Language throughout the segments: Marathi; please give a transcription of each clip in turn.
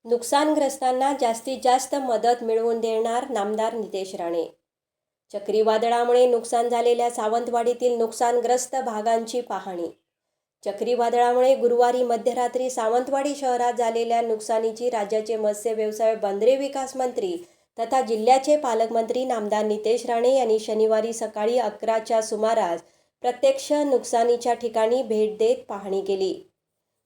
नुकसानग्रस्तांना जास्तीत जास्त मदत मिळवून देणार नामदार नितेश राणे। चक्रीवादळामुळे नुकसान झालेल्या सावंतवाडीतील नुकसानग्रस्त भागांची पाहणी। चक्रीवादळामुळे गुरुवारी मध्यरात्री सावंतवाडी शहरात झालेल्या नुकसानीची राज्याचे मत्स्य व्यवसाय बंदरे विकास मंत्री तथा जिल्ह्याचे पालकमंत्री नामदार नितेश राणे यांनी शनिवारी सकाळी 11च्या सुमारास प्रत्यक्ष नुकसानीच्या ठिकाणी भेट देत पाहणी केली।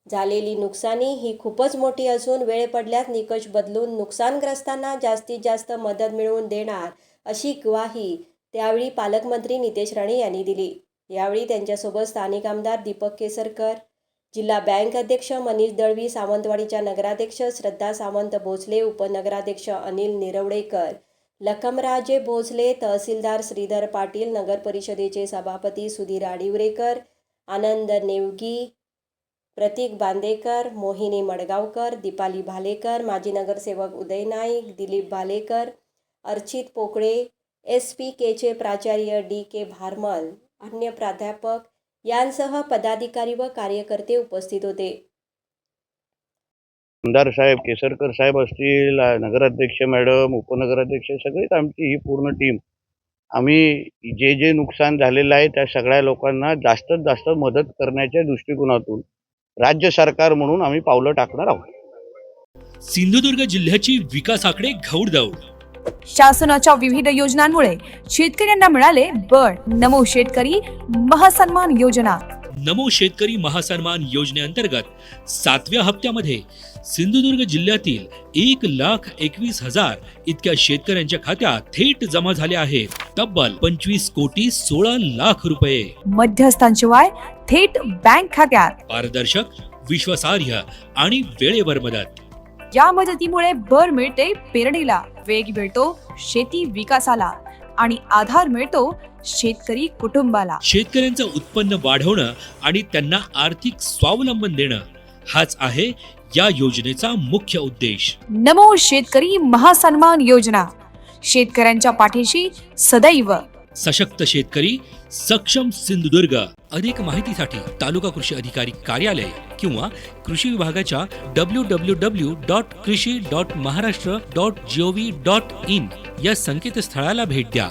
झालेली नुकसानी ही खूपच मोठी असून वेळ पडल्यास निकष बदलून नुकसानग्रस्तांना जास्तीत जास्त मदत मिळवून देणार अशी ग्वाही त्यावेळी पालकमंत्री नितेश राणे यांनी दिली। यावेळी त्यांच्यासोबत स्थानिक आमदार दीपक केसरकर, जिल्हा बँक अध्यक्ष मनीष दळवी, सावंतवाडीच्या नगराध्यक्ष श्रद्धा सावंत भोसले, उपनगराध्यक्ष अनिल निरवडेकर, लखमराजे भोसले, तहसीलदार श्रीधर पाटील, नगर परिषदेचे सभापती सुधीर आडिवरेकर, आनंद नेवगी, प्रतीक बांदेकर, मोहिनी मडगावकर, दीपाली भालेकर, माजी नगरसेवक उदय नाईक, दिलीप भालेकर, अर्चित पोकळे, SPKचे प्राचार्य DK भारमल, अन्य प्राध्यापक यांसह पदाधिकारी व कार्यकर्ते उपस्थित होते। आमदार साहेब, केसरकर साहेब असतील, नगराध्यक्ष मॅडम, उपनगराध्यक्ष, सगळीच आमची ही पूर्ण टीम आम्ही जे नुकसान झालेलं आहे त्या सगळ्या लोकांना जास्तीत जास्त मदत करण्याच्या दृष्टिकोनातून राज्य सरकार म्हणून आम्ही पावलं टाकणार आहोत। सिंधुदुर्ग जिल्ह्याची विकासाकडे घौडदौड। शासनाच्या विविध योजनांमुळे शेतकऱ्यांना मिळाले बळ। नमो शेतकरी महासन्मान योजना। नमो शेतकरी महासन्मान योजनेअंतर्गत 7व्या हप्त्यामध्ये सिंधुदुर्ग जिल्ह्यातील 1,21,000 इतक्या शेतकऱ्यांच्या खात्यात थेट जमा झाले आहेत तब्बल 25,16,00,000 रुपये। मध्यस्थांशिवाय थेट बँक खात्यात। पारदर्शक, विश्वासार्ह आणि वेळेवर मदत। या मदतीमुळे बळ मिळते पेरणीला, वेग मिळतो शेती विकासाला आणि आधार मिळतो शेतकरी कुटुंबाला। शेतकऱ्यांचं उत्पन्न वाढवणं आणि त्यांना आर्थिक स्वावलंबन देणं हाच आहे या योजनेचा मुख्य उद्देश। नमो शेतकरी महासन्मान योजना, शेतकऱ्यांच्या पाठीशी सदैव। सशक्त शेतकरी, सक्षम सिंधुदुर्ग। अधिक माहितीसाठी तालुका कृषी अधिकारी कार्यालय किंवा कृषी विभागाच्या www.krishi.maharashtra.gov.in या संकेतस्थळाला भेट द्या।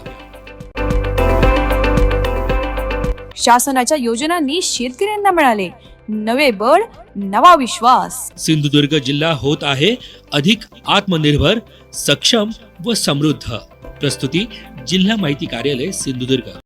शासनाच्या योजनांनी शेतकऱ्यांना मिळाले नवे बळ, नवा विश्वास। सिंधुदुर्ग जिल्हा होत आहे अधिक आत्मनिर्भर, सक्षम व समृद्ध। प्रस्तुती जिल्हा माहिती कार्यालय सिंधुदुर्ग।